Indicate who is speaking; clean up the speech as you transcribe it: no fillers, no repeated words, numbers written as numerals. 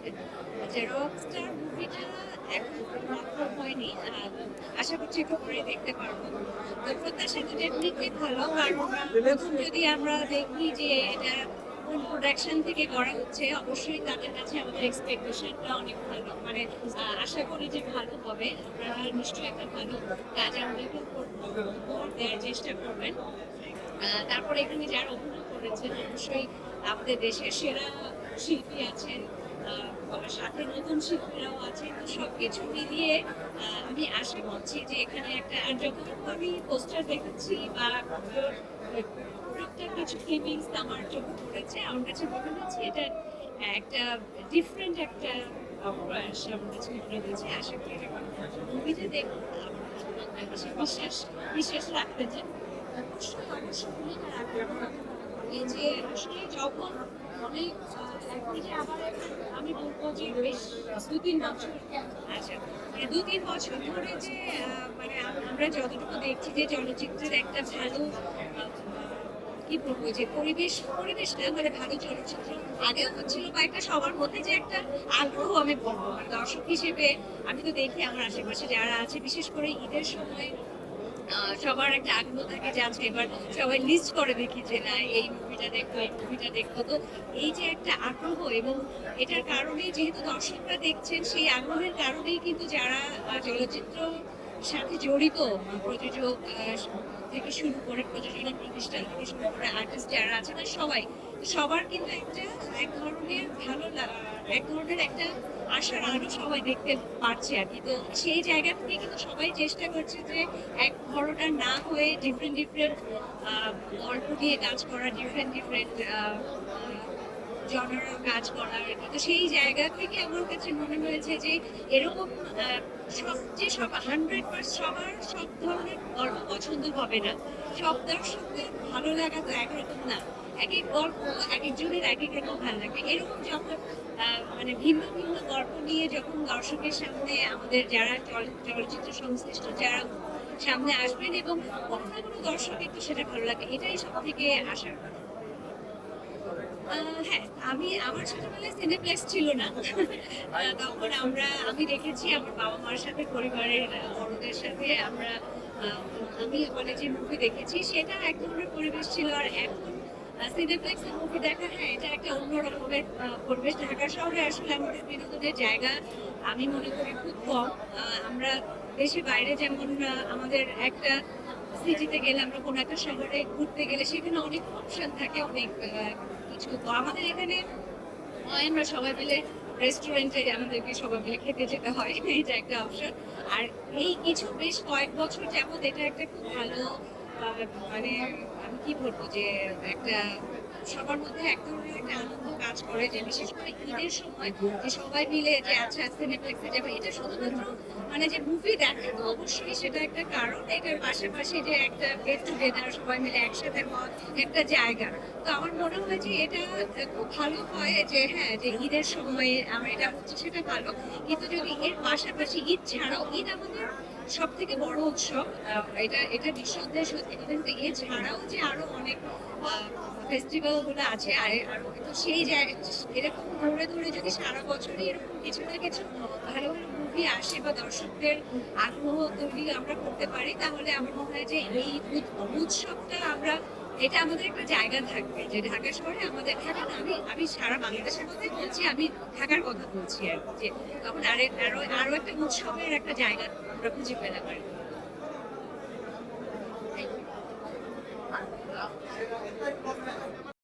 Speaker 1: হয়েছে। যে রকস্টার মুভিটা এখন কনফার্ম হয়নি, আশা করছি একটু পরে দেখতে পারবো। তো প্রত্যাশা তো ডেফিনেটলি ভালো, কারণ প্রথম যদি আমরা দেখি যে এটা কোন প্রোডাকশন থেকে করা হচ্ছে, অবশ্যই তাদের কাছে আমাদের এক্সপেকটেশনটা অনেক ভালো, মানে আশা করি যে ভালো হবে। আপনারা নিশ্চয়ই একটা ভালো কাজ আমাদেরকে দেওয়ার চেষ্টা করবেন। তারপরে এখানে যারা অভিনয় করেছেন অবশ্যই আমাদের দেশের সেরা শিল্পী আছেন, সাথে নতুন শিল্পীরাও আছেন। তো সবকিছু মিলিয়ে আমি আশা করছি যে এখানে একটা, আর যখন আমি পোস্টার দেখেছি বা টুকটাক কিছু ক্লিপিংস আমার চোখে পড়েছে, আমার কাছে মনে হচ্ছে এটা একটা ডিফারেন্ট একটা প্রয়াস আমার কাছে মনে হয়েছে। আশা করি মুভিটা দেখুন, আমার বিশ্বাস বিশ্বাস রাখতে চাই। অবশ্যই অবশ্যই ভূমিকা রাখবে। এই যে আসলে যখন অনেক এখন যে আবার আমি বলবো যে বেশ 2-3 বছর, আচ্ছা মানে 2-3 বছর ধরে যে মানে আমরা যতটুকু দেখছি যে চলচ্চিত্রের একটা ভালো কি বলবো যে পরিবেশটা মানে ভালো চলচ্চিত্র আগেও হচ্ছিল বা একটা সবার মধ্যে যে একটা আগ্রহ, আমি বলবো মানে দর্শক হিসেবে আমি তো দেখি আমার আশেপাশে যারা আছে, বিশেষ করে ঈদের সময় সবার একটা আগ্রহ থাকে যে আজকে এবার সবাই লিস্ট করে দেখি যে না এই মুভিটা দেখবো এই মুভিটা দেখবো। তো এই যে একটা আগ্রহ, এবং এটার কারণে যেহেতু দর্শকরা দেখছেন, সেই আগ্রহের কারণেই কিন্তু যারা চলচ্চিত্র সাথে জড়িত, প্রযোজক থেকে শুরু করে প্রযোজনা প্রতিষ্ঠান থেকে শুরু করে আর্টিস্ট যারা আছে না সবাই, সবার কিন্তু একটা এক ধরনের এক ধরনের একটা আশার আলো সবাই দেখতে পারছে আর কি। তো সেই জায়গা থেকে কিন্তু সবাই চেষ্টা করছে যে এক ধরনের না হয়ে ডিফারেন্ট ডিফারেন্ট গল্প দিয়ে কাজ করা, ডিফারেন্ট ডিফারেন্ট জনার কাজ করার। তো সেই জায়গা থেকে আমার কাছে মনে হয়েছে যে এরকম সব 100% সবার সব ধরনের গল্প পছন্দ হবে না, সব দর্শকদের ভালো লাগা তো একরকম না। এক এক গল্প এক একজনের এক এক রকম ভালো লাগে। এরকম যখন মানে ভিন্ন ভিন্ন গল্প নিয়ে যখন দর্শকের সামনে আমাদের যারা চলচ্চিত্র সংশ্লিষ্ট যারা সামনে আসবেন, এবং কোনো না কোনো দর্শক একটু সেটা ভালো লাগে, এটাই সব থেকে আশার কথা। হ্যাঁ, আমার ছোটবেলায় সিনেপ্লেক্স ছিল না। তখন আমি দেখেছি আমার বাবা মার সাথে, পরিবারের বড়দের সাথে আমি কলেজে মুভি দেখেছি, সেটা এক ধরনের পরিবেশ ছিল। আর এখন সিনেপ্লেক্সে মুভি দেখা, হ্যাঁ এটা একটা অন্য রকমের পরিবেশ। ঢাকা শহরে আসলে আমাদের বিনোদনের জায়গা আমি মনে করি খুব কম। আমরা দেশের বাইরে যেমন আমাদের একটা সিটিতে গেলে, আমরা কোনো একটা শহরে ঘুরতে গেলে সেখানে অনেক অপশন থাকে, অনেক কিছু। তো আমাদের এখানে আমরা সবাই মিলে রেস্টুরেন্টে আমাদেরকে সবাই মিলে খেতে যেতে হয়, এটা একটা অপশন। আর এই বেশ কয়েক বছর যাবত এটা একটা খুব ভালো মানে আমি কি বলবো যে একটা সবার মধ্যে এক ধরনের একটা আনন্দ কাজ করে, যে বিশেষ করে ঈদের সময় যে সবাই মিলে যে আচ্ছা সিনেপ্লেক্সে যাবে, এটা শুধুমাত্র মানে যে মুভি দেখা তো অবশ্যই সেটা একটা কারণ, এটার পাশাপাশি যে একটা গেট টুগেদার সবাই মিলে একসাথে হওয়ার একটা জায়গা। তো আমার মনে হয় যে এটা খুব ভালো হয় যে হ্যাঁ যে ঈদের সময়ে আমরা এটা হচ্ছে সেটা ভালো, কিন্তু যদি এর পাশাপাশি ঈদ ছাড়াও, ঈদ আমাদের সব থেকে বড় উৎসব, এটা এটা নিঃসন্দেহে সত্যি, কিন্তু এছাড়াও যে আরো অনেক ফেস্টিভ্যাল গুলো আছে, আরো তো সেই জায়গায় এরকম ধরে ধরে যদি সারা বছরই এরকম কিছু না কিছু ভালো ভালো মুভি আসে বা দর্শকদের আগ্রহ তৈরি আমরা করতে পারি, তাহলে আমার মনে হয় যে এই উৎসবটা এটা আমাদের একটা জায়গা থাকবে, যে ঢাকা শহরে আমাদের ঢাকা না, আমি সারা বাংলাদেশের কথাই বলছি, আমি ঢাকার কথা বলছি আর কি, যে তখন আরো আরো একটা উৎসবের একটা জায়গা আমরা খুঁজে পেলাম আর কি।